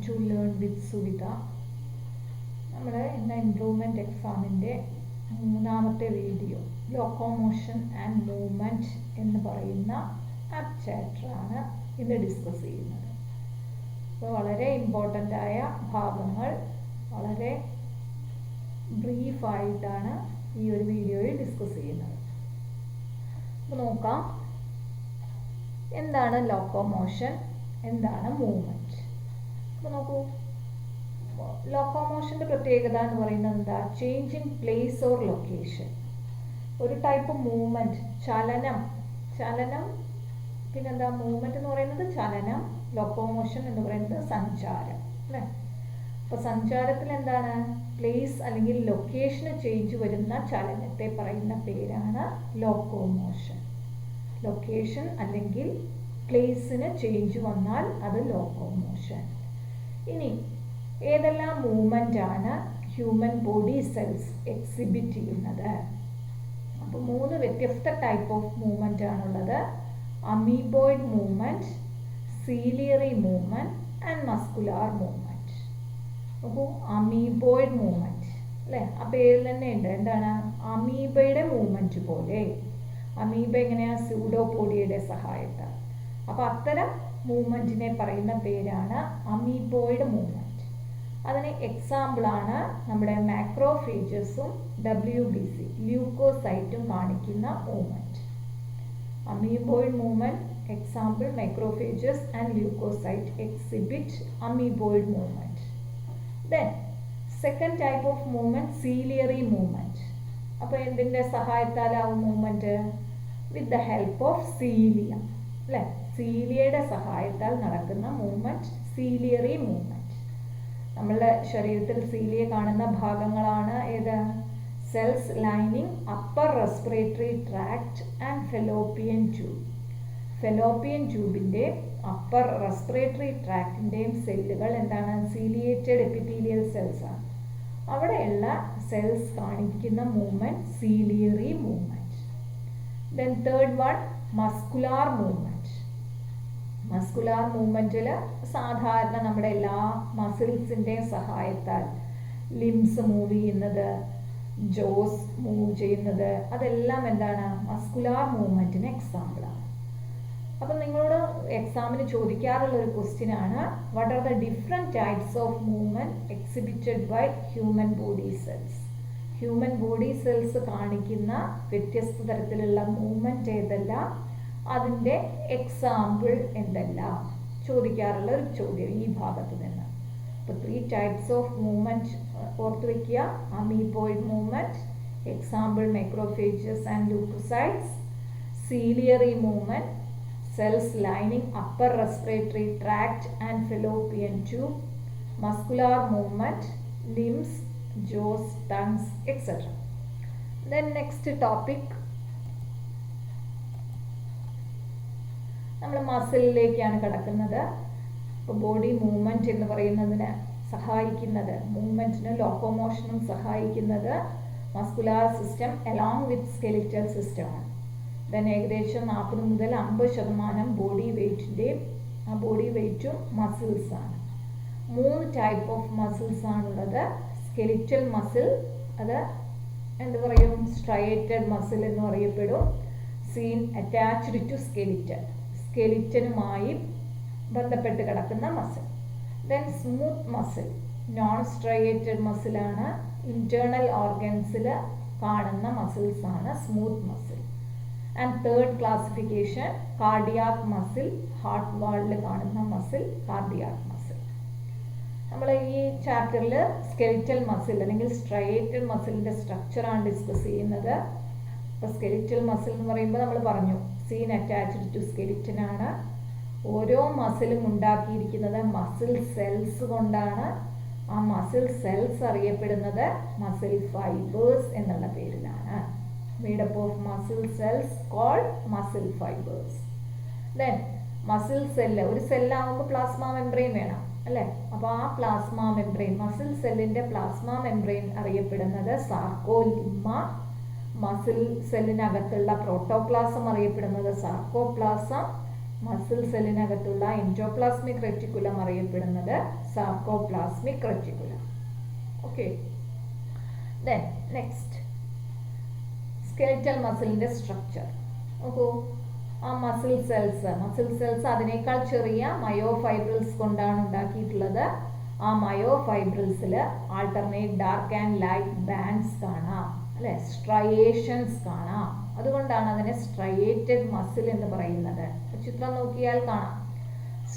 To learn with Suvitha. നമ്മുടെ ഇന്ന് improvement എക്സാമിൻ്റെ മൂന്നാമത്തെ വീഡിയോ ലോക്കോമോഷൻ ആൻഡ് മൂവ്മെൻറ്റ് എന്ന് പറയുന്ന ആ ചാപ്റ്ററാണ് ഇന്ന് ഡിസ്കസ് ചെയ്യുന്നത്. അപ്പോൾ വളരെ ഇമ്പോർട്ടൻ്റ് ആയ ഭാഗങ്ങൾ വളരെ ബ്രീഫായിട്ടാണ് ഈ ഒരു വീഡിയോയിൽ ഡിസ്കസ് ചെയ്യുന്നത്. അപ്പോൾ നോക്കാം, എന്താണ് ലോക്കോമോഷൻ, എന്താണ് മൂവ്മെൻറ്റ്. അപ്പോൾ നോക്കൂ, ലോക്കോമോഷൻ്റെ പ്രത്യേകത എന്ന് പറയുന്നത് എന്താ? Change in place or location. ഒരു ടൈപ്പ് മൂവ്മെൻറ്റ്, ചലനം പിന്നെന്താ? മൂവ്മെൻറ്റ് എന്ന് പറയുന്നത് ചലനം, ലോക്കോമോഷൻ എന്ന് പറയുന്നത് സഞ്ചാരം, അല്ലേ? അപ്പോൾ സഞ്ചാരത്തിൽ എന്താണ്? പ്ലേസ് അല്ലെങ്കിൽ ലൊക്കേഷന് ചേഞ്ച് വരുന്ന ചലനത്തെ പറയുന്ന പേരാണ് ലോക്കോമോഷൻ. ലൊക്കേഷൻ അല്ലെങ്കിൽ പ്ലേസിന് ചേഞ്ച് വന്നാൽ അത് ലോക്കോമോഷൻ. ഇനി ഏതെല്ലാം മൂവ്മെൻ്റ് ആണ് ഹ്യൂമൻ ബോഡി സെൽസ് എക്സിബിറ്റ് ചെയ്യുന്നത്? അപ്പോൾ 3 വ്യത്യസ്ത ടൈപ്പ് ഓഫ് മൂവ്മെൻ്റ് ആണുള്ളത്. Amoeboid movement, ciliary movement and muscular movement. നോക്കൂ, അമീബോയിഡ് മൂവ്മെൻറ്റ്, അല്ലേ? ആ പേരിൽ തന്നെ ഉണ്ട്. എന്താണ്? അമീബയുടെ മൂവ്മെൻറ്റ് പോലെ. അമീബ എങ്ങനെയാണ്? സ്യൂഡോപോഡിയയുടെ സഹായത്താൽ. അപ്പോൾ അത്തരം മൂവ്മെൻറ്റിനെ പറയുന്ന പേരാണ് അമീബോയിഡ് മൂവ്മെൻറ്റ്. അതിന് എക്സാമ്പിളാണ് നമ്മുടെ മാക്രോഫേജസും WBC ല്യൂക്കോസൈറ്റും കാണിക്കുന്ന movement. Amoeboid movement example macrophages and leucocyte exhibit amoeboid movement. Then second type of movement ciliary movement. അപ്പോൾ എന്തിൻ്റെ സഹായത്താലാവും movement? With the help of cilia, അല്ലേ? സീലിയയുടെ സഹായത്താൽ നടക്കുന്ന മൂവ്മെൻറ്റ് സീലിയറി മൂവ്മെൻറ്റ്. നമ്മളുടെ ശരീരത്തിൽ സീലിയ കാണുന്ന ഭാഗങ്ങളാണ് ഏത്? Cells lining upper respiratory tract and fallopian tube. Fallopian ട്യൂബിൻ്റെ അപ്പർ റെസ്പിറേറ്ററി ട്രാക്റ്റിൻ്റെയും സെല്ലുകൾ എന്താണ്? സീലിയേറ്റഡ് എപ്പിത്തീലിയൽ സെൽസ് ആണ്. അവിടെയുള്ള സെൽസ് കാണിക്കുന്ന movement ciliary movement. Then third one muscular movement. Muscular മൂവ്മെൻറ്റിൽ സാധാരണ നമ്മുടെ എല്ലാ മസിൽസിൻ്റെയും സഹായത്താൽ ലിംസ് മൂവ് ചെയ്യുന്നത്, ജോസ് മൂവ് ചെയ്യുന്നത്, അതെല്ലാം എന്താണ്? മസ്കുലാർ മൂവ്മെൻറ്റിന് എക്സാമ്പിളാണ്. അപ്പം നിങ്ങളോട് എക്സാമിന് ചോദിക്കാറുള്ള ഒരു ക്വസ്റ്റ്യൻ ആണ്, what are the different types of movement exhibited by human body cells? Human body cells കാണിക്കുന്ന വ്യത്യസ്ത തരത്തിലുള്ള മൂവ്മെൻറ്റ് ഏതെല്ലാം, അതിൻ്റെ എക്സാമ്പിൾ എന്തെല്ലാം ചോദിക്കാറുള്ള ഒരു ചോദ്യം ഈ ഭാഗത്ത് നിന്ന്. അപ്പോൾ 3 ടൈപ്സ് ഓഫ് മൂവ്മെൻറ്റ് ഓർത്ത് വയ്ക്കുക. Amoeboid movement, example microphages and leucocytes. Ciliary movement, cells lining upper respiratory tract and fallopian tube. Muscular movement, limbs, jaws, tongues, etc. Then next topic, നമ്മൾ മസിലിലേക്കാണ് കിടക്കുന്നത്. ഇപ്പോൾ ബോഡി മൂവ്മെൻറ്റ് എന്ന് പറയുന്നതിന് സഹായിക്കുന്നത്, മൂവ്മെൻറ്റിനും ലോക്കോമോഷനും സഹായിക്കുന്നത് muscular system along with skeletal സിസ്റ്റമാണ്. ദെൻ ഏകദേശം 40 മുതൽ 50% ബോഡി വെയ്റ്റിൻ്റെയും ആ ബോഡി വെയ്റ്റും മസിൽസാണ്. 3 ടൈപ്പ് ഓഫ് മസിൽസ് ആണുള്ളത്. സ്കെലിറ്റൽ മസിൽ, അത് എന്ത് പറയും? സ്ട്രയേറ്റഡ് മസിൽ എന്ന് പറയപ്പെടും. സീൻ അറ്റാച്ച്ഡ് ടു സ്കെലിറ്റൻ, സ്കെലിറ്റനുമായി ബന്ധപ്പെട്ട് കിടക്കുന്ന muscle. Then smooth muscle, non striated മസിലാണ്. ഇൻറ്റേർണൽ ഓർഗൻസിൽ കാണുന്ന മസിൽസാണ് smooth muscle. And third classification cardiac muscle, heart വാളിൽ കാണുന്ന മസിൽ കാർഡിയാക് മസിൽ. നമ്മൾ ഈ ചാപ്റ്ററിൽ സ്കെലിറ്റൽ മസിൽ അല്ലെങ്കിൽ സ്ട്രയേറ്റഡ് മസിലിൻ്റെ സ്ട്രക്ചറാണ് ഡിസ്കസ് ചെയ്യുന്നത്. അപ്പോൾ സ്കെലിറ്റൽ മസിൽ എന്ന് പറയുമ്പോൾ നമ്മൾ പറഞ്ഞു സീൻ അറ്റാച്ച്ഡ് ടു സ്കെലിറ്റൻ ആണ്. ഓരോ മസിലും ഉണ്ടാക്കിയിരിക്കുന്നത് മസിൽ സെൽസ് കൊണ്ടാണ്. ആ മസിൽ സെൽസ് അറിയപ്പെടുന്നത് മസിൽ ഫൈബേഴ്സ് എന്നുള്ള പേരിലാണ്. made up of muscle cells called muscle fibers. Then muscle cell, ഒരു സെല്ലാവുമ്പോൾ പ്ലാസ്മ മെംബ്രെയിൻ വേണം, അല്ലേ? അപ്പോൾ ആ പ്ലാസ്മ മെംബ്രെയിൻ, മസിൽ സെല്ലിൻ്റെ പ്ലാസ്മ മെംബ്രെയിൻ അറിയപ്പെടുന്നത് സാർക്കോലിമ്മ. മസിൽ സെല്ലിനകത്തുള്ള പ്രോട്ടോപ്ലാസം അറിയപ്പെടുന്നത് സാർക്കോപ്ലാസം. മസിൽ സെല്ലിനകത്തുള്ള എൻഡോപ്ലാസ്മിക് റെറ്റിക്കുലം അറിയപ്പെടുന്നത് sarcoplasmic reticulum. Okay. Then next, skeletal muscle structure. Okay. ആ മസിൽ സെൽസ് അതിനേക്കാൾ ചെറിയ മയോഫൈബ്രിൽസ് കൊണ്ടാണ് ഉണ്ടാക്കിയിട്ടുള്ളത്. ആ മയോഫൈബ്രിൽസിൽ alternate dark and light bands കാണാം, അല്ലെ, സ്ട്രയേഷൻസ് കാണാം. അതുകൊണ്ടാണ് അതിനെ സ്ട്രയേറ്റഡ് മസിൽ എന്ന് പറയുന്നത്. ചിത്രം നോക്കിയാൽ കാണാം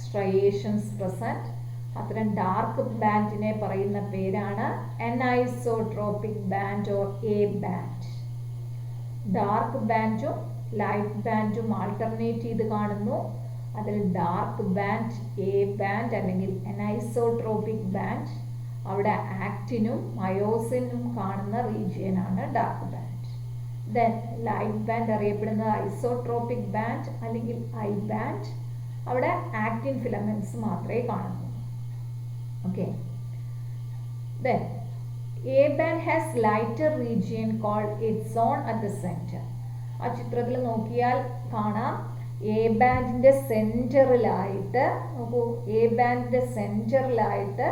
സ്ട്രയേഷൻസ് പ്രസന്റ്. അത്തരം ഡാർക്ക് ബാൻഡിനെ പറയുന്ന പേരാണ് anisotropic band or A band. Dark ബാൻഡും ലൈറ്റ് ബാൻഡും ആൾട്ടർനേറ്റ് ചെയ്ത് കാണുന്നു. അതിൽ ഡാർക്ക് ബാൻഡ് എ ബാൻഡ് അല്ലെങ്കിൽ അനൈസോട്രോപിക് ബാൻഡ്, അവിടെ ആക്റ്റിനും മയോസിനും കാണുന്ന റീജിയനാണ് dark band. Then light band അറിയപ്പെടുന്നത് ഐസോട്രോപിക് ബാൻഡ് അല്ലെങ്കിൽ ഐ ബാൻഡ്, അവിടെ ആക്റ്റിൻ ഫിലമെന്റ്സ് മാത്രമേ കാണുന്നു. Okay. Then A band has lighter region called its zone at the center. ആ ചിത്രത്തിൽ നോക്കിയാൽ കാണാം എ ബാൻഡിന്റെ സെന്ററിലായിട്ട്, നോക്കൂ, എ ബാൻഡിന്റെ സെന്ററിലായിട്ട്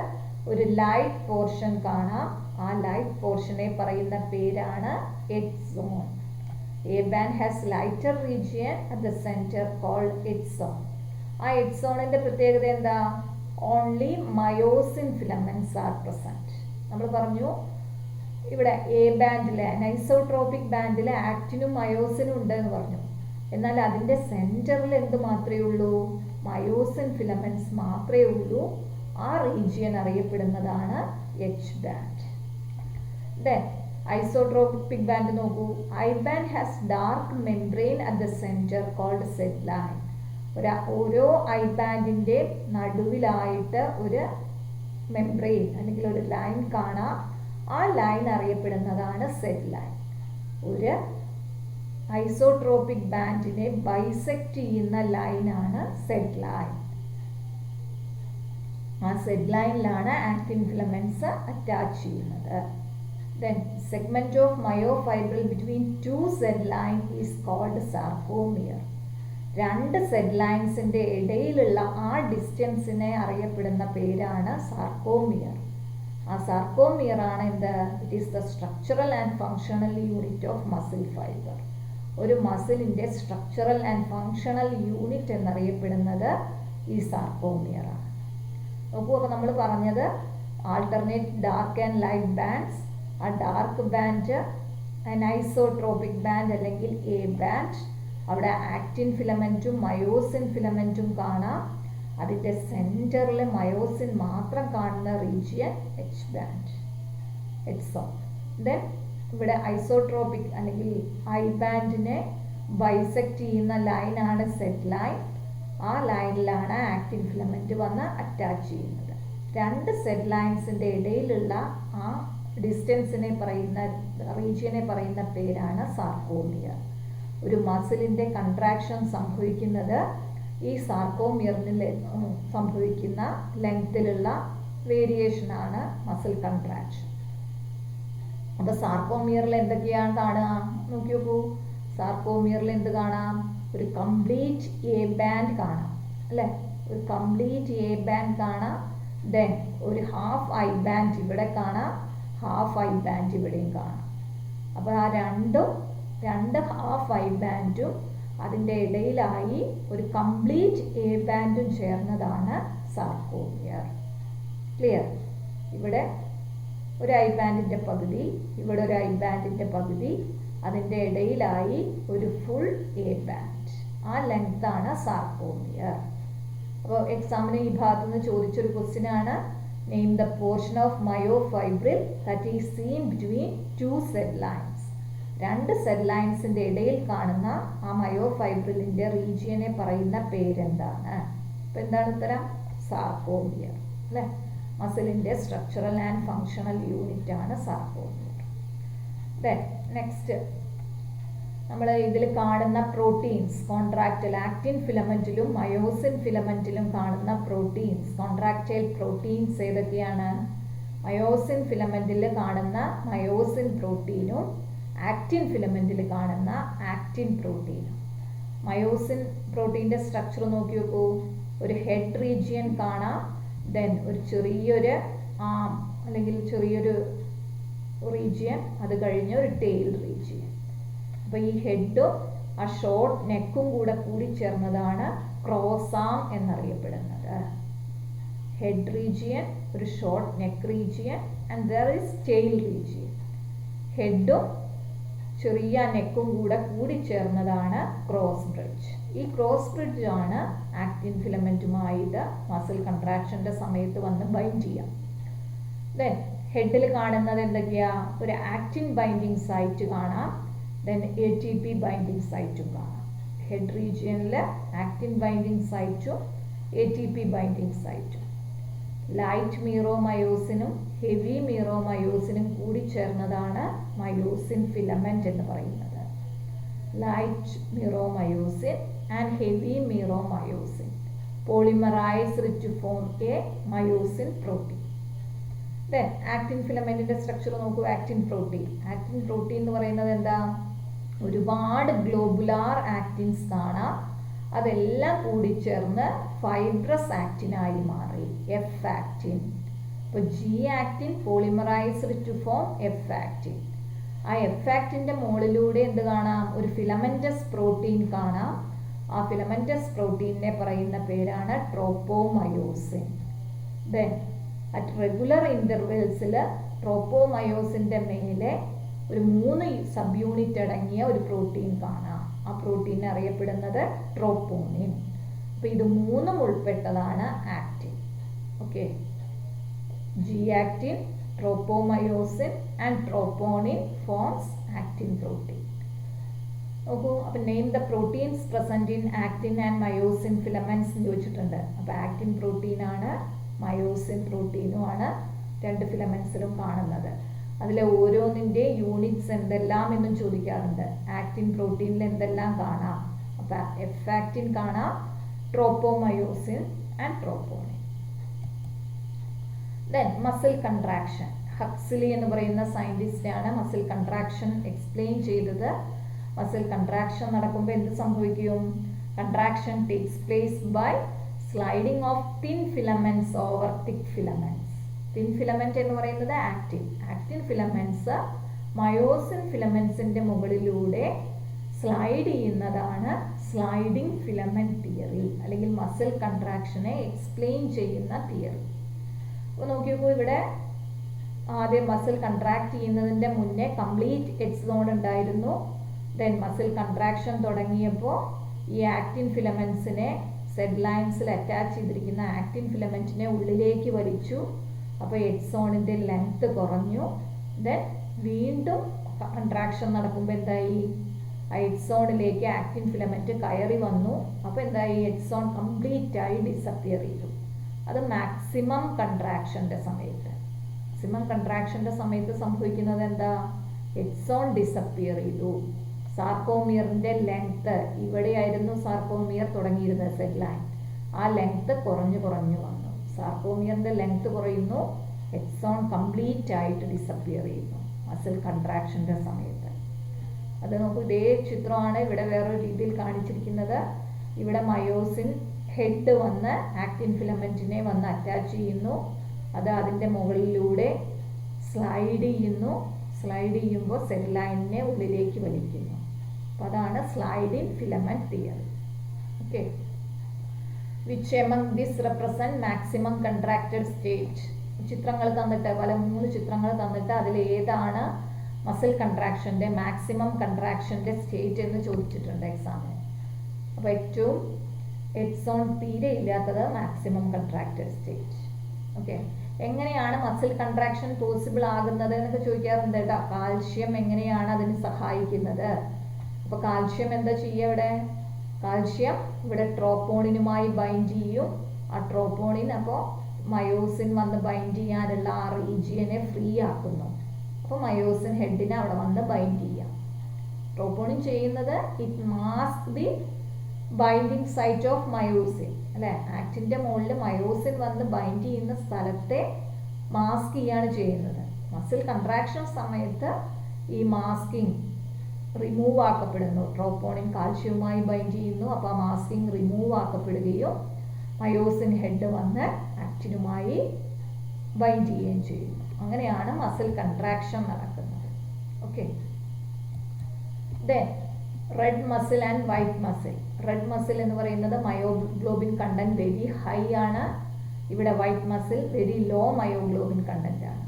ഒരു ലൈറ്റ് പോർഷൻ കാണാം. ആ ലൈറ്റ് പോർഷനെ പറയുന്ന പേരാണ് its zone. A band has lighter region at the center called its zone. ആ ഇറ്റ്സ് സോണിന്റെ പ്രത്യേകത എന്താ? Only myosin filaments are present. നമ്മൾ പറഞ്ഞു ഇവിടെ എ ബാൻഡിലെ അനൈസോട്രോപിക് ബാൻഡിലെ ആക്റ്റിനും മയോസിനും ഉണ്ട് എന്ന് പറഞ്ഞു. എന്നാൽ അതിൻ്റെ സെൻറ്ററിൽ എന്ത് മാത്രമേ ഉള്ളൂ? മയോസിൻ ഫിലമെന്റ്സ് മാത്രമേ ഉള്ളൂ. ആ റീജിയൻ അറിയപ്പെടുന്നതാണ് H band. Then isotropic band നോക്കൂ. I band has dark membrane at the center called Z line. ഓരോ ഐ ബാൻഡിൻ്റെ നടുവിലായിട്ട് ഒരു മെംബ്രെയിൻ അല്ലെങ്കിൽ ഒരു ലൈൻ കാണാം. ആ ലൈൻ അറിയപ്പെടുന്നതാണ് സെറ്റ് ലൈൻ. ഒരു ഐസോട്രോപിക് ബാൻഡിനെ ബൈസെക്ട് ചെയ്യുന്ന ലൈനാണ് സെറ്റ് ലൈൻ. ആ സെറ്റ് ലൈനിലാണ് ആക്റ്റിൻ ഫിലമെന്റ്സ് അറ്റാച്ച് ചെയ്യുന്നത്. Then segment of myofibril between two Z line is called sarcomere. രണ്ട് സെറ്റ് ലൈൻസിന്റെ ഇടയിലുള്ള ആ ഡിസ്റ്റൻസിനെ അറിയപ്പെടുന്ന പേരാണ് സാർക്കോമിയർ. ആ സാർക്കോമിയർ ആണ് എന്ത്? It is the structural and functional unit of muscle fibre. ഒരു മസിലിൻ്റെ സ്ട്രക്ചറൽ ആൻഡ് ഫങ്ഷണൽ യൂണിറ്റ് എന്നറിയപ്പെടുന്നത് ഈ സാർക്കോമിയർ ആണ്. നോക്കൂ, അപ്പോൾ നമ്മൾ പറഞ്ഞത് alternate dark and light bands. ആ ഡാർക്ക് ബാൻഡ് അനൈസോട്രോപിക് ബാൻഡ് അല്ലെങ്കിൽ എ ബാൻഡ്, അവിടെ ആക്റ്റിൻ ഫിലമെന്റും മയോസിൻ ഫിലമെന്റും കാണാം. അതിൻ്റെ സെൻറ്ററിൽ മയോസിൻ മാത്രം കാണുന്ന region H band, H zone. Then ഇവിടെ ഐസോട്രോപിക് അല്ലെങ്കിൽ ഐ ബാൻഡിനെ ബൈസെക്ട് ചെയ്യുന്ന ലൈനാണ് സെറ്റ് ലൈൻ. ആ ലൈനിലാണ് ആക്റ്റിൻ ഫിലമെന്റ് വന്ന് അറ്റാച്ച് ചെയ്യുന്നത്. രണ്ട് സെറ്റ് ലൈൻസിൻ്റെ ഇടയിലുള്ള ആ ഡിസ്റ്റൻസിനെ പറയുന്ന റീജിയനെ പറയുന്ന പേരാണ് സാർക്കോമിയർ. ഒരു മസിലിൻ്റെ കൺട്രാക്ഷൻ സംഭവിക്കുന്നത് ഈ സാർക്കോമിയറിൽ സംഭവിക്കുന്ന ലെങ്ത്തിലുള്ള വേരിയേഷനാണ് മസിൽ കൺട്രാക്ഷൻ. അപ്പോൾ സാർക്കോമിയറിൽ എന്തൊക്കെയാണ് കാണുക? നോക്കി നോക്കൂ. സാർക്കോമിയറിൽ എന്ത് കാണാം? ഒരു കംപ്ലീറ്റ് എ ബാൻഡ് കാണാം, അല്ലേ? ഒരു കംപ്ലീറ്റ് എ ബാൻഡ് കാണാം. ദെൻ ഒരു ഹാഫ് ഐ ബാൻഡ് ഇവിടെ കാണാം, ഹാഫ് ഐ ബാൻഡ് ഇവിടെയും കാണാം. അപ്പോൾ ആ രണ്ട് ഹാഫ് ഐ ബാൻഡും അതിൻ്റെ ഇടയിലായി ഒരു കംപ്ലീറ്റ് എ ബാൻഡും ചേർന്നതാണ് സാർക്കോമിയർ. ക്ലിയർ? ഇവിടെ ഒരു ഐ ബാൻഡിൻ്റെ പകുതി, ഇവിടെ ഒരു ഐ ബാൻഡിൻ്റെ പകുതി, അതിൻ്റെ ഇടയിലായി ഒരു ഫുൾ എ ബാൻഡ്. ആ ലെങ്താണ് സാർക്കോമിയർ. അപ്പോൾ എക്സാമിന് ഈ ഭാഗത്തു നിന്ന് ചോദിച്ചൊരു ക്വസ്റ്റ്യനാണ്, name the portion of myofibril that is seen between two Z lines. രണ്ട് സെറ്റ് ലൈൻസിൻ്റെ ഇടയിൽ കാണുന്ന ആ മയോഫൈബ്രിലിൻ്റെ റീജിയനെ പറയുന്ന പേരെന്താണ്? അപ്പോൾ എന്താണ് ഉത്തരം? സാർക്കോമിയർ, അല്ലേ? മസിലിൻ്റെ സ്ട്രക്ചറൽ ആൻഡ് ഫങ്ഷണൽ യൂണിറ്റ് ആണ് സാർക്കോമിയർ. ദെൻ നെക്സ്റ്റ് നമ്മൾ ഇതിൽ കാണുന്ന പ്രോട്ടീൻസ്, കോൺട്രാക്റ്റൈൽ ആക്റ്റിൻ ഫിലമെന്റിലും മയോസിൻ ഫിലമെന്റിലും കാണുന്ന പ്രോട്ടീൻസ്, കോൺട്രാക്റ്റൈൽ പ്രോട്ടീൻസ് ഏതൊക്കെയാണ്? മയോസിൻ ഫിലമെന്റിൽ കാണുന്ന മയോസിൻ പ്രോട്ടീനും ആക്റ്റിൻ ഫിലമെന്റിൽ കാണുന്ന ആക്റ്റിൻ പ്രോട്ടീനും. മയോസിൻ പ്രോട്ടീൻ്റെ സ്ട്രക്ചർ നോക്കി നോക്കൂ. ഒരു ഹെഡ് റീജിയൻ കാണാം, ദെൻ ഒരു ചെറിയൊരു ആം അല്ലെങ്കിൽ ചെറിയൊരു റീജിയൻ, അത് കഴിഞ്ഞ് ഒരു ടെയിൽ റീജിയൻ. അപ്പോൾ ഈ ഹെഡും ആ ഷോർട്ട് നെക്കും കൂടെ കൂടിച്ചേർന്നതാണ് ക്രോസ് ആം എന്നറിയപ്പെടുന്നത്. ഹെഡ് റീജിയൻ, ഒരു short neck region, and there is tail region. ഹെഡും ചെറിയ നെക്കും കൂടെ കൂടിച്ചേർന്നതാണ് ക്രോസ് ബ്രിഡ്ജ്. ഈ ക്രോസ് ബ്രിഡ്ജ് ആണ് ആക്റ്റിൻ ഫിലമെന്റുമായിട്ട് മസിൽ കൺട്രാക്ഷന്റെ സമയത്ത് വന്ന് ബൈൻഡ് ചെയ്യാം. ദെൻ ഹെഡിൽ കാണുന്നത് എന്തൊക്കെയാ? ഒരു ആക്റ്റിൻ ബൈൻഡിങ് സൈറ്റ് കാണാം, ദെൻ ATP ബൈൻഡിങ് സൈറ്റും കാണാം. ഹെഡ് റീജിയനിൽ ആക്റ്റിൻ ബൈൻഡിങ് സൈറ്റും ATP ബൈൻഡിങ് സൈറ്റും. ലൈറ്റ് മീറോമയോസിനും ഹെവി മീറോമയോസിനും കൂടി ചേർന്നതാണ് മയോസിൻ ഫിലമെന്റ് എന്ന് പറയുന്നത്. Light meromyosin and heavy meromyosin polymerised to form a myosin protein. Then actin ഫിലമെന്റിന്റെ സ്ട്രക്ചർ നോക്കൂ. ആക്റ്റിൻ പ്രോട്ടീൻ എന്ന് പറയുന്നത് എന്താ? ഒരുപാട് ഗ്ലോബുലാർ ആക്റ്റിൻസ് കാണാം, അതെല്ലാം കൂടി ചേർന്ന് ഫൈബ്രസ് ആക്റ്റിനായി മാറി എഫ് ആക്റ്റിൻ. അപ്പോൾ G actin polymerised to form F actin. ആ എഫ് ആക്റ്റിന്റെ മുകളിലൂടെ എന്ത് കാണാം? ഒരു ഫിലമെന്റസ് പ്രോട്ടീൻ കാണാം. ആ ഫിലമെന്റസ് പ്രോട്ടീനെ പറയുന്ന പേരാണ് ട്രോപ്പോമയോസിൻ. ദെൻ അറ്റ് റെഗുലർ ഇന്റർവെൽസിൽ ട്രോപ്പോമയോസിന്റെ മേലെ ഒരു 3 സബ് യൂണിറ്റ് അടങ്ങിയ ഒരു പ്രോട്ടീൻ കാണാം. ആ പ്രോട്ടീൻ അറിയപ്പെടുന്നത് ട്രോപ്പോണിൻ. അപ്പോൾ ഇത് 3 ഉൾപ്പെട്ടതാണ് actin. Okay, G actin, ട്രോപ്പോമയോസിൻ and troponin forms actin protein. നോക്കൂ, അപ്പം name the proteins present in actin and myosin filaments എന്ന് ചോദിച്ചിട്ടുണ്ട്. അപ്പോൾ ആക്റ്റിൻ പ്രോട്ടീനാണ്, മയോസിൻ പ്രോട്ടീനുമാണ് 2 ഫിലമെന്റ്സിലും കാണുന്നത്. അതിലെ ഓരോന്നിൻ്റെ യൂണിറ്റ്സ് എന്തെല്ലാം എന്നും ചോദിക്കാറുണ്ട്. ആക്റ്റിൻ പ്രോട്ടീനിൽ എന്തെല്ലാം കാണാം? അപ്പം എഫ് ആക്റ്റിൻ കാണാം, tropomyosin and troponin. Then muscle contraction. Huxley എന്ന് പറയുന്ന സയൻറ്റിസ്റ്റാണ് മസിൽ കൺട്രാക്ഷൻ എക്സ്പ്ലെയിൻ ചെയ്തത്. മസിൽ കൺട്രാക്ഷൻ നടക്കുമ്പോൾ എന്ത് സംഭവിക്കും? Contraction takes place by sliding of thin filaments over thick filaments. Thin filament എന്ന് പറയുന്നത് ആക്റ്റിൻ ഫിലമെന്റ്സ് മയോസിൻ ഫിലമെന്റ്സിന്റെ മുകളിലൂടെ സ്ലൈഡ് ചെയ്യുന്നതാണ് സ്ലൈഡിംഗ് ഫിലമെന്റ് തിയറി, അല്ലെങ്കിൽ മസിൽ കൺട്രാക്ഷനെ എക്സ്പ്ലെയിൻ ചെയ്യുന്ന തിയറി. അപ്പോൾ നോക്കിയപ്പോൾ ഇവിടെ ആദ്യം മസിൽ കൺട്രാക്ട് ചെയ്യുന്നതിൻ്റെ മുന്നേ കംപ്ലീറ്റ് എക്സോൺ ഉണ്ടായിരുന്നു. ദെൻ മസിൽ കൺട്രാക്ഷൻ തുടങ്ങിയപ്പോൾ ഈ ആക്റ്റിൻ ഫിലമെന്റ്സിനെ സെഡ് ലൈൻസിൽ അറ്റാച്ച് ചെയ്തിരിക്കുന്ന ആക്റ്റിൻ ഫിലമെന്റിനെ ഉള്ളിലേക്ക് വലിച്ചു. അപ്പോൾ എക്സോണിൻ്റെ ലെങ്ത് കുറഞ്ഞു. ദെൻ വീണ്ടും കൺട്രാക്ഷൻ നടക്കുമ്പോൾ എന്തായി? ആ എക്സോണിലേക്ക് ആക്റ്റിൻ ഫിലമെന്റ് കയറി വന്നു. അപ്പോൾ എന്തായി? എക്സോൺ കംപ്ലീറ്റ് ആയി ഡിസപ്പിയർ ചെയ്തു. അത് മാക്സിമം കൺട്രാക്ഷൻ്റെ സമയത്ത്. മാക്സിമം കൺട്രാക്ഷൻ്റെ സമയത്ത് സംഭവിക്കുന്നത് എന്താ? എക്സോൺ ഡിസപ്പിയർ ചെയ്തു. സാർക്കോമിയറിൻ്റെ ലെങ്ത്, ഇവിടെയായിരുന്നു സാർക്കോമിയർ തുടങ്ങിയിരുന്നത് സെഡ് ലൈൻ, ആ ലെങ്ത് കുറഞ്ഞു വന്നു. സാർക്കോമിയറിൻ്റെ ലെങ്ത് കുറയുന്നു, എക്സോൺ കംപ്ലീറ്റ് ആയിട്ട് ഡിസപ്പിയർ ചെയ്യുന്നു മസിൽ കൺട്രാക്ഷൻ്റെ സമയത്ത്. അത് നോക്കൂ, ഇതേ ചിത്രമാണ് ഇവിടെ വേറൊരു രീതിയിൽ കാണിച്ചിരിക്കുന്നത്. ഇവിടെ മയോസിൻ ഹെഡ് വന്ന് ആക്റ്റിൻ ഫിലമെന്റിനെ വന്ന് അറ്റാച്ച് ചെയ്യുന്നു. അത് അതിൻ്റെ മുകളിലൂടെ സ്ലൈഡ് ചെയ്യുമ്പോൾ സെൽ ലൈനിനെ ഉള്ളിലേക്ക് വലിക്കുന്നു. അപ്പോൾ അതാണ് sliding filament theory. Okay, which among this represent maximum contracted state. ചിത്രങ്ങൾ തന്നിട്ട് 3 ചിത്രങ്ങൾ തന്നിട്ട് അതിൽ ഏതാണ് മസിൽ കൺട്രാക്ഷൻ്റെ മാക്സിമം കൺട്രാക്ഷൻ്റെ സ്റ്റേറ്റ് എന്ന് ചോദിച്ചിട്ടുണ്ട് എക്സാമിന്. അപ്പോൾ ഏറ്റവും എക്സോൺ തീരെ ഇല്ലാത്തത് മാക്സിമം കൺട്രാക്റ്റഡ് സ്റ്റേറ്റ്. ഓക്കെ, എങ്ങനെയാണ് മസിൽ കൺട്രാക്ഷൻ പോസിബിൾ ആകുന്നത് എന്നൊക്കെ ചോദിക്കാറുണ്ട് കേട്ടോ. കാൽഷ്യം എങ്ങനെയാണ് അതിന് സഹായിക്കുന്നത്? അപ്പോൾ കാൽഷ്യം എന്താ ചെയ്യുക? ഇവിടെ കാൽഷ്യം ഇവിടെ ട്രോപ്പോണിനുമായി ബൈൻഡ് ചെയ്യും. ആ ട്രോപ്പോണിൻ അപ്പോൾ മയോസിൻ വന്ന് ബൈൻഡ് ചെയ്യാനുള്ള ആ റീജിയനെ ഫ്രീ ആക്കുന്നു. അപ്പോൾ മയോസിൻ ഹെഡിനെ അവിടെ വന്ന് ബൈൻഡ് ചെയ്യാം. ട്രോപ്പോണിൻ ചെയ്യുന്നത് it mask the binding site of myosin, അല്ലേ? ആക്റ്റിൻ്റെ മുകളിൽ മയോസിൻ വന്ന് ബൈൻഡ് ചെയ്യുന്ന സ്ഥലത്തെ മാസ്ക് ചെയ്യാണ് ചെയ്യുന്നത്. മസിൽ കൺട്രാക്ഷൻ സമയത്ത് ഈ മാസ്കിങ് റിമൂവ് ആക്കപ്പെടുന്നു. ട്രോപ്പോണിൻ കാൽഷ്യവുമായി ബൈൻഡ് ചെയ്യുന്നു. അപ്പോൾ ആ മാസ്കിങ് റിമൂവ് ആക്കപ്പെടുകയും മയോസിൻ ഹെഡ് വന്ന് ആക്റ്റിനുമായി ബൈൻഡ് ചെയ്യുകയും ചെയ്യുന്നു. അങ്ങനെയാണ് മസിൽ കൺട്രാക്ഷൻ നടക്കുന്നത്. Okay. Then red muscle and white muscle. Red muscle എന്ന് പറയുന്നത് മയോഗ്ലോബിൻ കണ്ടന്റ് വെരി ഹൈ ആണ്. ഇവിടെ white muscle very low myoglobin content ആണ്.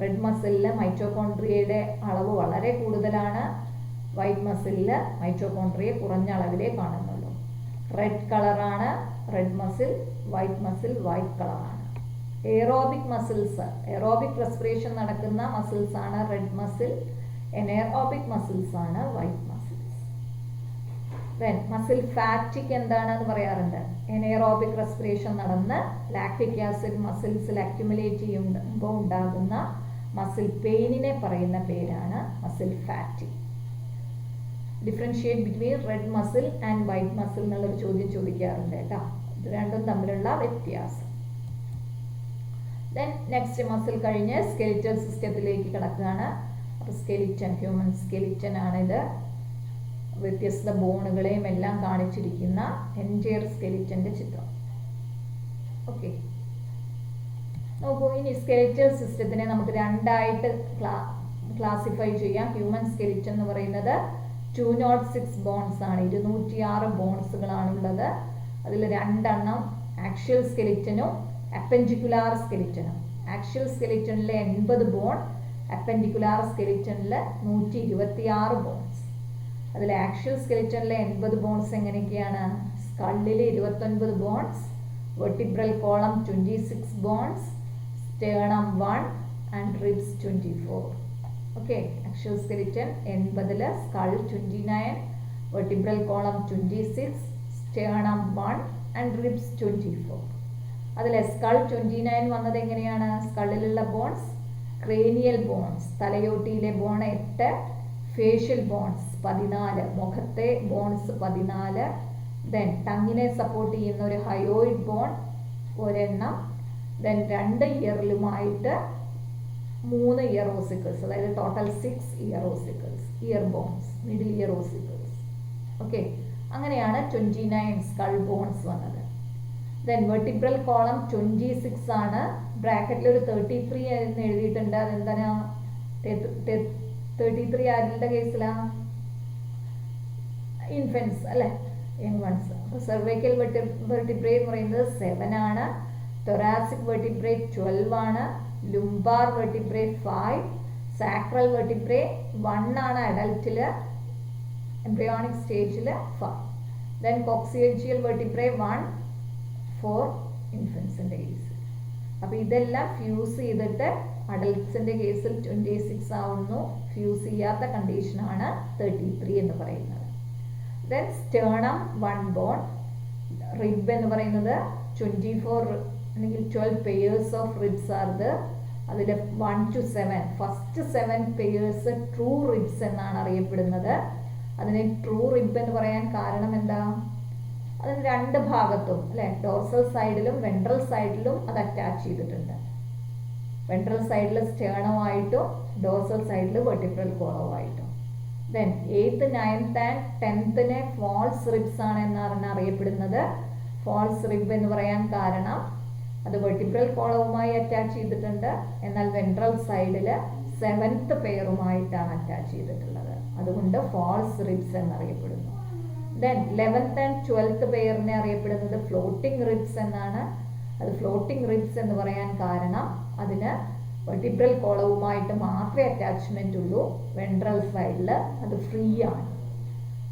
റെഡ് മസിലിൽ മൈറ്റോകോൺട്രിയയുടെ അളവ് വളരെ കൂടുതലാണ്. വൈറ്റ് മസിലിൽ മൈറ്റോകോൺട്രിയ കുറഞ്ഞ അളവിലേ കാണുന്നുള്ളൂ. റെഡ് കളറാണ് red muscle, white muscle white കളറാണ്. എയറോബിക് മസിൽസ്, എയറോബിക് റെസ്പിറേഷൻ നടക്കുന്ന മസിൽസ് ആണ് റെഡ് മസിൽ. എനേറോബിക് മസിൽസ് ആണ് വൈറ്റ് മസിൽസ്. ദെൻ മസിൽ ഫാറ്റിക് എന്താണെന്ന് പറയാറുണ്ട്. എനേറോബിക് റെസ്പിറേഷൻ നടന്ന് ലാക്റ്റിക് ആസിഡ് മസിൽസിൽ അക്യുമുലേറ്റ് ചെയ്യുമ്പോൾ ഉണ്ടാകുന്ന മസിൽ പെയിനിനെ പറയുന്ന പേരാണ് muscle ഫാറ്റിക്. Differentiate between red muscle and white muscle എന്നുള്ളൊരു ചോദ്യം ചോദിക്കാറുണ്ട് കേട്ടോ. ഇത് രണ്ടും തമ്മിലുള്ള വ്യത്യാസം. ദെൻ നെക്സ്റ്റ് മസിൽ കഴിഞ്ഞ് സ്കെലിറ്റൽ സിസ്റ്റത്തിലേക്ക് കിടക്കുകയാണ്. അപ്പോൾ സ്കെലിറ്റൻ, ഹ്യൂമൻ സ്കെലിറ്റൻ ആണിത്. വ്യത്യസ്ത ബോണുകളെയും എല്ലാം കാണിച്ചിരിക്കുന്ന എൻറ്റയർ സ്കെലിറ്റൻ്റെ ചിത്രം. ഓക്കെ. നോക്കൂ, ഇനി സ്കെലിറ്റൽ സിസ്റ്റത്തിനെ നമുക്ക് രണ്ടായിട്ട് ക്ലാസിഫൈ ചെയ്യാം. ഹ്യൂമൻ സ്കെലിറ്റൻ എന്ന് പറയുന്നത് 206 ബോൺസ് ആണ്, 206 ബോൺസുകളാണുള്ളത്. അതിൽ 2 എണ്ണം ആക്ഷ്യൽ സ്കെലിറ്റനും അപ്പൻഡിക്കുലാർ സ്കെലിറ്റനും. ആക്ഷ്യൽ സ്കെലിറ്റനിൽ 80 ബോൺ, അപ്പൻഡിക്കുലാർ സ്കെലിറ്റനിൽ 126 ബോൺസ്. അതിൽ ആക്ഷ്യൽ സ്കെലിറ്റനിലെ 80 ബോൺസ് എങ്ങനെയൊക്കെയാണ്? സ്കള്ളിൽ 29 bones, vertebral column 26 bones, sternum 1 and ribs 24. Okay. Axial skeleton 80, skull 29, vertebral column 26, sternum 1 and ribs 24. അതിൽ സ്കൾ 29 വന്നത് എങ്ങനെയാണ്? സ്കളിലുള്ള ബോൺസ് ക്രേനിയൽ ബോൺസ്, തലയോട്ടിയിലെ ബോൺ 8, ഫേഷ്യൽ ബോൺസ് 14, മുഖത്തെ ബോൺസ് 14. ദെൻ ടങ്ങിനെ സപ്പോർട്ട് ചെയ്യുന്ന ഒരു ഹയോയിഡ് ബോൺ ഒരെണ്ണം. ദെൻ 2 ഇയറിലുമായിട്ട് 3 ഇയർ ഓസിക്കിൾസ്, അതായത് total 6 ear ossicles, ear bones, middle ear ossicles. Okay. അങ്ങനെയാണ് 29 സ്കൾ ബോൺസ് വന്നത്. ദെൻ വെർട്ടിബ്രൽ കോളം 26 ആണ്. ബ്രാക്കറ്റിൽ ഒരു 33 എന്ന് എഴുതിയിട്ടുണ്ട്. അതെന്താണ്? 33 ആരുടെ കേസിലാണ്? ഇൻഫൻസ് അല്ലേ, യങ് വൺസ്. അപ്പോൾ സെർവൈക്കൽ വെർട്ടിബ്രേ എന്ന് പറയുന്നത് 7 ആണ്. തൊറാസിക് വെർട്ടിബ്രേ 12 ആണ്. ലുംബാർ വെർട്ടിബ്രേ 5, സാക്രൽ വെർട്ടിബ്രേ 1 ആണ് അഡൽട്ടിൽ, എംബ്രിയോണിക് സ്റ്റേജിൽ 5. ദെൻ കോക്സിയേജിയൽ വെർട്ടിബ്രേ 1 ഫോർ ഇൻഫൻസിൻ്റെ കേസിൽ. അപ്പോൾ ഇതെല്ലാം ഫ്യൂസ് ചെയ്തിട്ട് അഡൽട്ട്സിൻ്റെ കേസിൽ 26 ആവുന്നു. ഫ്യൂസ് ചെയ്യാത്ത കണ്ടീഷനാണ് 33 എന്ന് പറയുന്നത്. Then sternum 1 bone. റിബ് എന്ന് പറയുന്നത് 24 അല്ലെങ്കിൽ 12 പെയേഴ്സ് ഓഫ് റിബ്സ് ആർത്. അതിൽ 1 to 7, first 7 pairs true ribs എന്നാണ് അറിയപ്പെടുന്നത്. അതിന് ട്രൂ റിബ് എന്ന് പറയാൻ കാരണം എന്താ? അതിന് 2 ഭാഗത്തും അല്ലെ, ഡോർസൽ സൈഡിലും വെൻട്രൽ സൈഡിലും അത് അറ്റാച്ച് ചെയ്തിട്ടുണ്ട്. വെൻട്രൽ സൈഡിൽ സ്റ്റേർണമായിട്ടും ഡോർസൽ സൈഡിൽ വെർട്ടിബ്രൽ കോളവുമായിട്ടും. Then 8th, 9th and 10th false ribs ആണ് എന്നാണ് അറിയപ്പെടുന്നത്. ഫാൾസ് റിബ് എന്ന് പറയാൻ കാരണം അത് വെർട്ടിബ്രൽ കോളവുമായി അറ്റാച്ച് ചെയ്തിട്ടുണ്ട്, എന്നാൽ വെൻട്രൽ സൈഡിൽ 7th പെയറുമായിട്ടാണ് അറ്റാച്ച് ചെയ്തിട്ടുള്ളത്. അതുകൊണ്ട് ഫാൾസ് റിബ്സ് എന്നറിയപ്പെടുന്നു. ദെൻ 11th ആൻഡ് 12th പെയറിനെ അറിയപ്പെടുന്നത് ഫ്ലോട്ടിംഗ് റിബ്സ് എന്നാണ്. അത് ഫ്ലോട്ടിംഗ് റിബ്സ് എന്ന് പറയാൻ കാരണം അതിന് വെർട്ടിബ്രൽ കോളവുമായിട്ട് മാത്രമേ അറ്റാച്ച്മെന്റ് ഉള്ളൂ, വെൻട്രൽ സൈഡിൽ അത് ഫ്രീ ആണ്.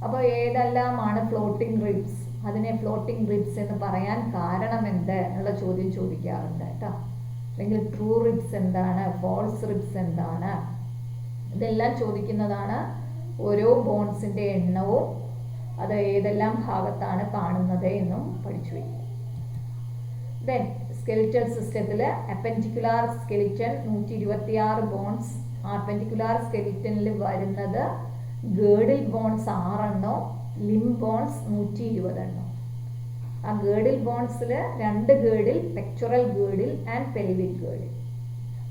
അപ്പോൾ ഏതെല്ലാമാണ് ഫ്ലോട്ടിംഗ് റിബ്സ്? അതിനെ ഫ്ലോട്ടിംഗ് റിബ്സ് എന്ന് പറയാൻ കാരണം എന്ത് എന്നുള്ള ചോദ്യം ചോദിക്കാറുണ്ട് കേട്ടോ. അല്ലെങ്കിൽ ട്രൂ റിബ്സ് എന്താണ്, ഫോൾസ് റിബ്സ് എന്താണ്, ഇതെല്ലാം ചോദിക്കുന്നതാണ്. ഓരോ ബോൺസിൻ്റെ എണ്ണവും അത് ഏതെല്ലാം ഭാഗത്താണ് കാണുന്നത് എന്നും പഠിച്ചു വയ്ക്കും. ദെൻ സ്കെലിറ്റൽ സിസ്റ്റത്തിൽ അപ്പൻഡിക്കുലാർ സ്കെലിറ്റൻ 126 ബോൺസ്. ആർപെൻഡിക്കുലാർ സ്കെലിറ്റനിൽ വരുന്നത് ഗേഡിൽ ബോൺസ് 6 എണ്ണോ, ലിം ബോൺസ് 120 എണ്ണോ. ആ ഗേഡിൽ ബോൺസിൽ 2 ഗേഡിൽ, പെക്ചറൽ ഗേഡിൽ ആൻഡ് പെൽവിക് ഗേഡിൽ.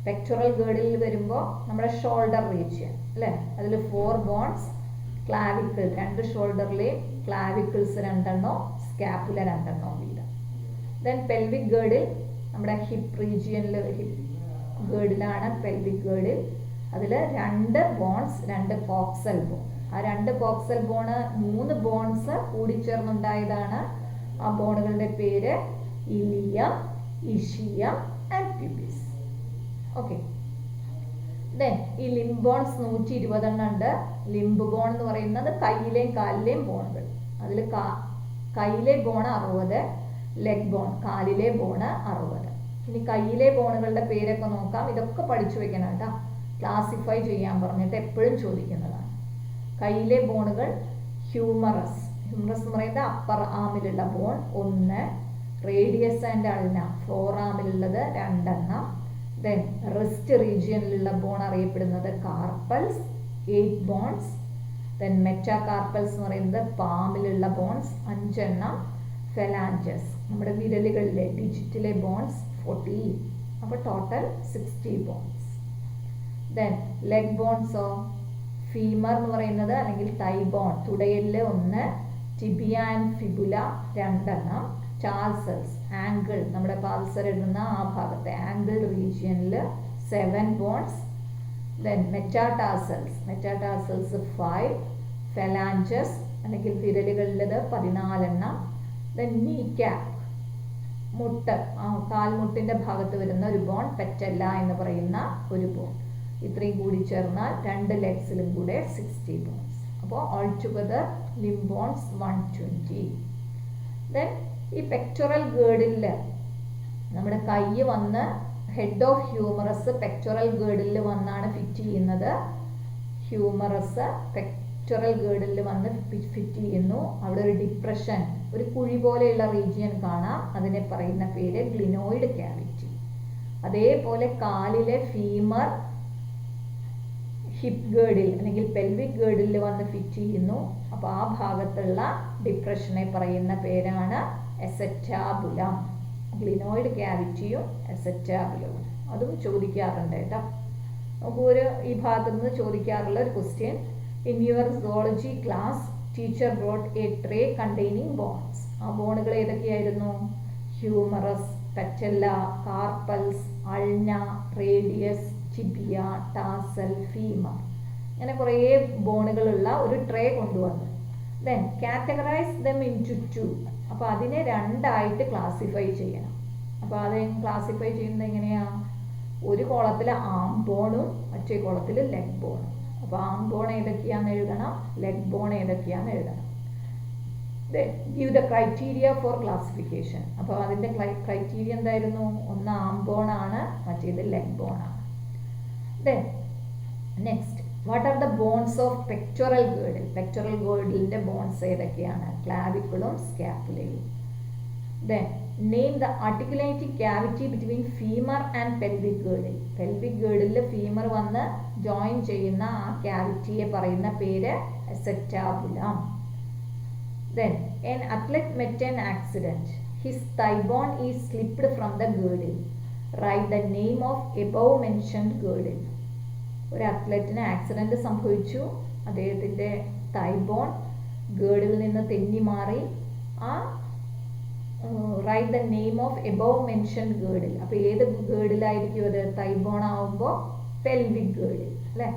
പെക്ചറൽ ഗേഡിൽ വരുമ്പോൾ നമ്മുടെ ഷോൾഡർ റീജിയൻ അല്ലേ, അതിൽ 4 ബോൺസ്. ക്ലാവിക്കിൾ 2 ഷോൾഡറിലെയും ക്ലാവിക്കിൾസ് 2 എണ്ണോ, സ്കാപ്പുല 2 എണ്ണോ വീതം. ദെൻ പെൽവിക് ഗേർഡിൽ നമ്മുടെ ഹിപ്പ് റീജിയനിൽ, ഹിപ്പ് ഗേർഡിലാണ് പെൽവിക് ഗേർഡിൽ. അതിൽ 2 ബോൺസ്, 2 കോക്സൽ ബോൺ. ആ 2 കോക്സൽ ബോണ് 3 ബോൺസ് കൂടിച്ചേർന്നുണ്ടായതാണ്. ആ ബോണുകളുടെ പേര് ilium, ischium and pubis. Okay. Then ഈ ലിംബ് ബോൺസ് 120 ഉണ്ട്. ലിംബ് ബോൺ എന്ന് പറയുന്നത് കയ്യിലെയും കാലിലെയും ബോണുകൾ. അതിൽ കയ്യിലെ ബോൺ 60, ലെഗ് ബോൺ കാലിലെ ബോണ് 60. ഇനി കയ്യിലെ ബോണുകളുടെ പേരൊക്കെ നോക്കാം. ഇതൊക്കെ പഠിച്ചു വെക്കണം കേട്ടോ, ക്ലാസിഫൈ ചെയ്യാൻ പറഞ്ഞിട്ട് എപ്പോഴും ചോദിക്കുന്നതാണ്. കയ്യിലെ ബോണുകൾ ഹ്യൂമറസ്. ഹ്യൂമറസ് എന്ന് പറയുന്നത് അപ്പർ ആമിലുള്ള bone 1, radius and ulna fore ആമിലുള്ളത് 2. ദെൻ റിസ്റ്റ് റീജിയനിലുള്ള ബോൺ അറിയപ്പെടുന്നത് കാർപ്പൽസ് 8 ബോൺസ്. ദെൻ മെറ്റാകാർപ്പൽസ് എന്ന് പറയുന്നത് പാമിലുള്ള ബോൺസ് 5. ഫെലാഞ്ചസ് നമ്മുടെ വിരലുകളിലെ ഡിജിറ്റിലെ ബോൺസ് 14. അപ്പോൾ ടോട്ടൽ 60 ബോൺസ്. ദെൻ ലെഗ് ബോൺസോ ഫീമർ എന്ന് പറയുന്നത് അല്ലെങ്കിൽ തൈ ബോൺ തുടയലില് 1, tibia and fibula 2. Tarsals ankle നമ്മുടെ പാൽസർ ഇടുന്ന ആ ഭാഗത്തെ ആംഗിൾ റീജിയനിൽ 7 ബോൺസ്. ദെൻ മെറ്റാടാർസൽസ് 5. ഫെലാഞ്ചസ് അല്ലെങ്കിൽ വിരലുകളിലത് 14. ദെൻ നീ ക്യാപ്പ് മുട്ട്, കാൽമുട്ടിന്റെ ഭാഗത്ത് വരുന്ന ഒരു ബോൺ, പെറ്റല്ല എന്ന് പറയുന്ന ഒരു ബോൺ. ഇത്രയും കൂടി ചേർന്നാൽ 2 ലെഗ്സിലും കൂടെ 60 ബോൺസ്. അപ്പോൾ all together limb bones 120. Then ഈ പെക്ടറൽ ഗേർഡിൽ നമ്മുടെ കൈ വന്ന് head of humerus pectoral girdle വന്നാണ് ഫിറ്റ് ചെയ്യുന്നത്. ഹ്യൂമറസ് പെക്ടറൽ ഗേർഡിൽ വന്ന് ഫിറ്റ് ചെയ്യുന്നു. അവിടെ ഒരു ഡിപ്രഷൻ, ഒരു കുഴി പോലെയുള്ള റീജിയൻ കാണാം. അതിനെ പറയുന്ന പേര് ഗ്ലിനോയിഡ് ക്യാവിറ്റി. അതേപോലെ കാലിലെ ഫീമർ ഹിപ്പ് ഗേർഡിൽ അല്ലെങ്കിൽ പെൽവിക് ഗേർഡിൽ വന്ന് ഫിറ്റ് ചെയ്യുന്നു. അപ്പോൾ ആ ഭാഗത്തുള്ള ഡിപ്രഷനെ പറയുന്ന പേരാണ് എസെറ്റാബുലം. ഗ്ലിനോയിഡ് ക്യാവിറ്റിയും എസെറ്റാബുലവും അതും ചോദിക്കാറുണ്ട് കേട്ടോ. നമുക്ക് ഈ ഭാഗത്തു നിന്ന് ചോദിക്കാറുള്ള ഒരു question, in your zoology class teacher brought a tray containing bones. ആ ബോണുകൾ ഏതൊക്കെയായിരുന്നു? Humerus, patella, carpals, ulna, radius, tibia, tarsal, femur. അങ്ങനെ കുറേ ബോണുകളുള്ള ഒരു ട്രേ കൊണ്ടുവന്നു. Then categorise them into 2. അപ്പോൾ അതിനെ 2 ആയിട്ട് ക്ലാസിഫൈ ചെയ്യണം. അപ്പോൾ അത് ക്ലാസിഫൈ ചെയ്യുന്നത് എങ്ങനെയാണ്? ഒരു കോളത്തിൽ ആം ബോണും മറ്റേ കോളത്തിൽ ലെഗ് ബോണും. അപ്പോൾ ആം ബോൺ ഏതൊക്കെയാണെന്ന് എഴുതണം, ലെഗ് ബോൺ ഏതൊക്കെയാണെന്ന് എഴുതണം. Give the criteria for classification. അപ്പോൾ അതിൻ്റെ ക്രൈറ്റീരിയ എന്തായിരുന്നു? ഒന്ന് ആം ബോൺ ആണ്, മറ്റേത് ലെഗ് ബോൺ ആണ്. Then next, what are the bones of pectoral girdle? Pectoral ഗേർഡിലിൻ്റെ ബോൺസ് ഏതൊക്കെയാണ്? ക്ലാവിക്കിളും സ്കാപ്പുലയും. Then name the articulating cavity between femur and pelvic girdle. Pelvic girdle femur വന്ന് ജോയിൻ ചെയ്യുന്ന ആ ക്യാവിറ്റിയെ പറയുന്ന പേര് എസെറ്റാബുലം. Then an athlete met an accident. His thigh bone is slipped from the girdle. Write the name of above mentioned girdle. ഒരു അത്ലറ്റിന് accident സംഭവിച്ചു. അദ്ദേഹത്തിൻ്റെ തൈ bone girdle നിന്ന് തെന്നി മാറി. ആ write the name of above mentioned girdle. അപ്പോൾ ഏത് ഗേർഡിലായിരിക്കും അത്? തൈ ബോൺ ആവുമ്പോൾ പെൽവിക് ഗേർഡിൽ അല്ലേ.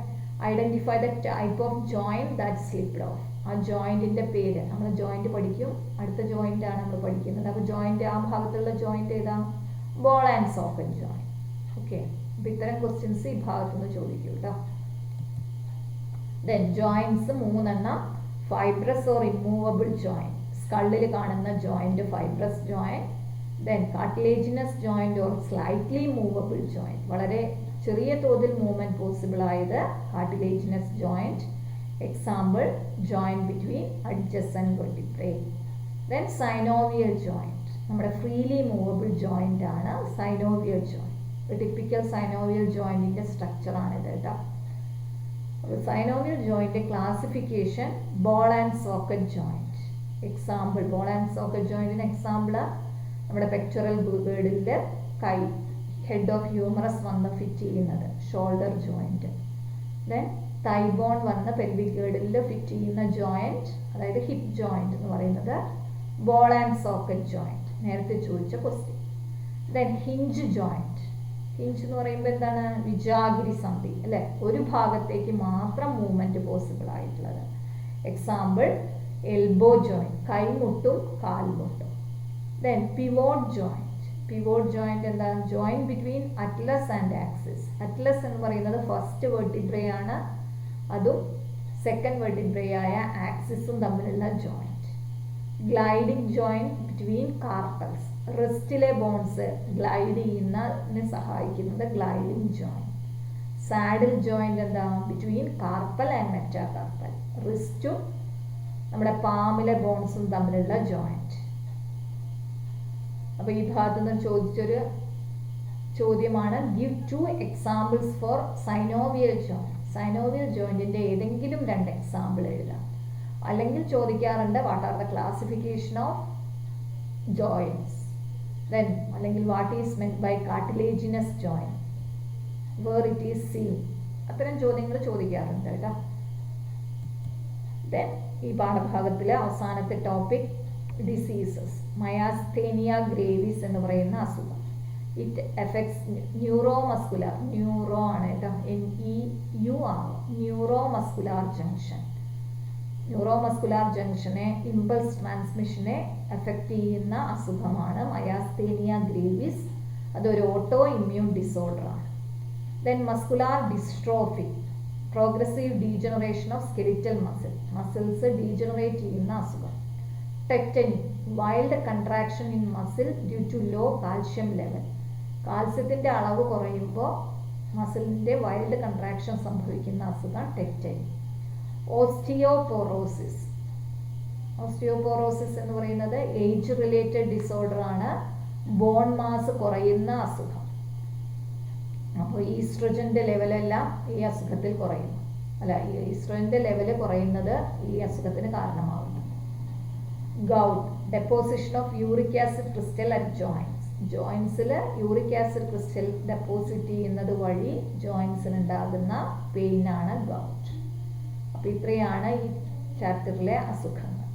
Identify the type of joint that slipped of. ആ ജോയിൻറ്റിൻ്റെ പേര് നമ്മൾ ജോയിൻറ്റ് പഠിക്കും. അടുത്ത ജോയിൻ്റാണ് നമ്മൾ പഠിക്കുന്നത്. അപ്പോൾ ജോയിൻറ്റ് ആ ഭാഗത്തുള്ള ജോയിൻറ്റ് ഏതാ? Ball and socket joint. Okay. അപ്പോൾ ഇത്തരം ക്വസ്റ്റ്യൻസ് ഈ ഭാഗത്തുനിന്ന് ചോദിക്കും കേട്ടോ. Then joints 3 fibrous or immovable joint. സ്കള്ളിൽ കാണുന്ന joint fibrous joint. Then cartilaginous joint or slightly movable joint. വളരെ ചെറിയ തോതിൽ മൂവ്മെൻറ്റ് പോസിബിൾ ആയത് cartilaginous joint. Example joint between adjacent vertebrae. Then synovial joint നമ്മുടെ ഫ്രീലി മൂവബിൾ ജോയിൻ്റ് ആണ് synovial joint. Typical synovial ജോയിൻറ്റിൻ്റെ സ്ട്രക്ചറാണിത് കേട്ടോ. അപ്പോൾ synovial joint classification ball and socket joint. Example ball and socket ജോയിൻറ്റിന് എക്സാമ്പിൾ നമ്മുടെ pectoral ഗേർഡിൻ്റെ കൈ ഹെഡ് ഓഫ് ഹ്യൂമറസ് വന്ന് ഫിറ്റ് ചെയ്യുന്നത് shoulder joint. Then thigh bone വന്ന് പെൽവിക് ഗേർഡിൽ ഫിറ്റ് ചെയ്യുന്ന ജോയിൻറ്റ് അതായത് ഹിപ്പ് ജോയിൻറ്റ് എന്ന് പറയുന്നത് ബോൾ ആൻഡ് സോക്കറ്റ് ജോയിൻറ്റ്. നേരത്തെ ചോദിച്ച question. Then hinge joint. Hinge എന്ന് പറയുമ്പോൾ എന്താണ്? വിജാഗിരി സന്ധി അല്ലെ, ഒരു ഭാഗത്തേക്ക് മാത്രം മൂവ്മെന്റ് പോസിബിൾ ആയിട്ടുള്ളത്. എക്സാമ്പിൾ എൽബോ ജോയിന്റ്, കൈമുട്ടും കാൽമുട്ടും. Then pivot joint. Pivot joint എന്താ? Joint between Atlas and axis. Atlas എന്ന് പറയുന്നത് ഫസ്റ്റ് വെർട്ടിബ്രേ ആണ്, അതും സെക്കൻഡ് വെർട്ടിബ്രേ ആയ ആക്സിസും തമ്മിലുള്ള joint. Gliding joint between carpals. റിസ്റ്റിലെ ബോൺസ് ഗ്ലൈഡ് ചെയ്യുന്നതിന് സഹായിക്കുന്നത് ഗ്ലൈഡിംഗ് ജോയിന്റ്. സാഡിൽ ജോയിന്റ് എന്താ? Between carpal and metacarpal. റിസ്റ്റും നമ്മുടെ പാമിലെ ബോൺസും തമ്മിലുള്ള ജോയിന്റ്. അപ്പോൾ ഈ ഭാഗത്ത് നിന്ന് ചോദിച്ചൊരു ചോദ്യമാണ്, give 2 examples for synovial joint. Synovial ജോയിന്റിന്റെ ഏതെങ്കിലും 2 എക്സാമ്പിൾ എഴുതാം. അല്ലെങ്കിൽ ചോദിക്കാറുണ്ട്, what are the classification of joints. Then അല്ലെങ്കിൽ what is meant by cartilaginous joint, where it is seen. അത്തരം ചോദ്യങ്ങൾ ചോദിക്കാറുണ്ട് കേട്ടോ. ദെൻ ഈ പാഠഭാഗത്തിലെ അവസാനത്തെ ടോപ്പിക് ഡിസീസസ്. മയാസ്തേനിയ ഗ്രേവിസ് എന്ന് പറയുന്ന അസുഖം. ഇറ്റ് എഫക്ട്സ് ന്യൂറോമസ്കുലാർ, ന്യൂറോ ആണ് കേട്ടോ, NEUR, ന്യൂറോമസ്കുലാർ ജംഗ്ഷൻ. ന്യൂറോമസ്കുലാർ ജംഗ്ഷനെ, ഇമ്പൾസ് ട്രാൻസ്മിഷനെ എഫക്റ്റ് ചെയ്യുന്ന അസുഖമാണ് മയാസ്തേനിയ ഗ്രേവിസ്. അതൊരു ഓട്ടോ ഇമ്മ്യൂൺ ഡിസോർഡർ ആണ്. Then muscular dystrophy, progressive degeneration of skeletal muscles degenerate ചെയ്യുന്ന അസുഖം. Tetany, wild contraction in muscle due to low calcium level. കാൽസ്യത്തിൻ്റെ അളവ് കുറയുമ്പോൾ മസിലിൻ്റെ വൈൽഡ് കൺട്രാക്ഷൻ സംഭവിക്കുന്ന അസുഖം ടെറ്റനി. ഓസ്റ്റിയോപോറോസിസ്. ഓസ്റ്റിയോപോറോസിസ് എന്ന് പറയുന്നത് ഏജ് റിലേറ്റഡ് ഡിസോർഡർ ആണ്, ബോൺ മാസ് കുറയുന്ന അസുഖം. അപ്പോൾ ഈസ്ട്രജൻ്റെ ലെവലെല്ലാം ഈ അസുഖത്തിൽ കുറയുന്നു, അല്ല, ഈ ഈസ്ട്രജൻ്റെ ലെവൽ കുറയുന്നത് ഈ അസുഖത്തിന് കാരണമാകുന്നു. Gout, deposition of uric acid crystal at joints. ജോയിൻസിൽ യൂറിക് ആസിഡ് ക്രിസ്റ്റൽ ഡെപ്പോസിറ്റ് ചെയ്യുന്നത് വഴി ജോയിൻസിനുണ്ടാകുന്ന പെയിനാണ് ഗൗട്ട്. അപ്പോൾ ഇത്രയാണ് ഈ ചാപ്റ്ററിലെ അസുഖങ്ങൾ.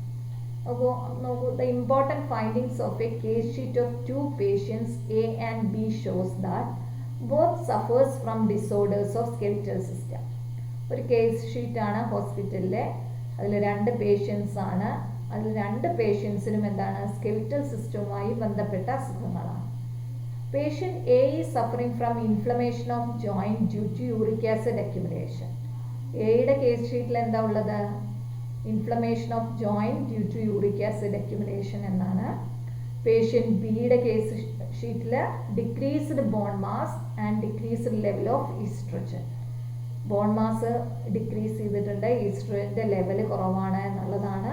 നോക്കൂ, the important findings of A case sheet of 2 patients A and B shows that both suffers from disorders of skeletal system. ഒരു case ഷീറ്റാണ് ഹോസ്പിറ്റലിലെ, അതിൽ 2 പേഷ്യൻസ് ആണ്. അതിൽ 2 പേഷ്യൻസിനും എന്താണ്? സ്കെലിറ്റൽ സിസ്റ്റവുമായി ബന്ധപ്പെട്ട അസുഖങ്ങളാണ്. Patient A is suffering from inflammation of joint due to uric acid accumulation. എയുടെ കേസ് ഷീറ്റിൽ എന്താ ഉള്ളത്? Inflammation of joint due to uric acid accumulation എന്നാണ്. പേഷ്യൻറ്റ് ബിയുടെ കേസ് ഷീറ്റിൽ decreased bone mass and decreased level of oestrogen. Bone mass decrease ചെയ്തിട്ടുണ്ട്, ഈസ്ട്രജൻ്റെ level കുറവാണ് എന്നുള്ളതാണ്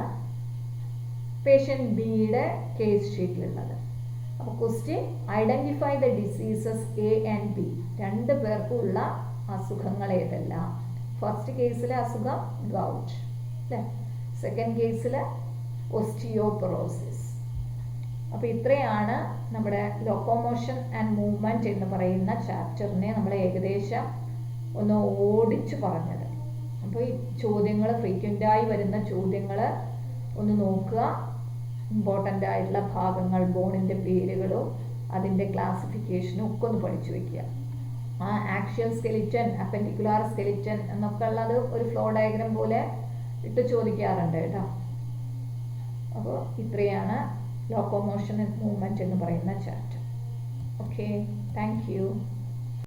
പേഷ്യൻറ്റ് ബിയുടെ കേസ് ഷീറ്റിലുള്ളത്. അപ്പോൾ question, identify the diseases A and B. 2 പേർക്കുള്ള അസുഖങ്ങൾ ഏതെല്ലാം? ഫസ്റ്റ് കേസിലെ അസുഖം ഗൗട്ട് അല്ലേ, സെക്കൻഡ് കേസിൽ ഓസ്റ്റിയോപൊറോസിസ്. അപ്പോൾ ഇത്രയാണ് നമ്മുടെ ലോക്കോമോഷൻ ആൻഡ് മൂവ്മെൻറ്റ് എന്ന് പറയുന്ന ചാപ്റ്ററിനെ നമ്മൾ ഏകദേശം ഒന്ന് ഓടിച്ചു പറഞ്ഞത്. അപ്പോൾ ഈ ചോദ്യങ്ങൾ, ഫ്രീക്വൻ്റായി വരുന്ന ചോദ്യങ്ങൾ ഒന്ന് നോക്കുക. ഇമ്പോർട്ടൻ്റ് ആയിട്ടുള്ള ഭാഗങ്ങൾ, ബോണിൻ്റെ പേരുകളും അതിൻ്റെ ക്ലാസിഫിക്കേഷനും ഒക്കെ ഒന്ന് പഠിച്ചു വയ്ക്കുക. ആക്സിയൽ സ്കെലിറ്റൻ, അപ്പൻഡിക്കുലാർ സ്കെലിറ്റൻ എന്നൊക്കെ ഉള്ളത് ഒരു ഫ്ലോ ഡയഗ്രാം പോലെ ഇട്ട് ചോദിക്കാറുണ്ട് കേട്ടോ. അപ്പോൾ ഇത്രയാണ് ലോക്കോമോഷൻ ആൻഡ് മൂവ്മെൻറ്റ് എന്ന് പറയുന്ന ചാപ്റ്റർ. Okay, thank you.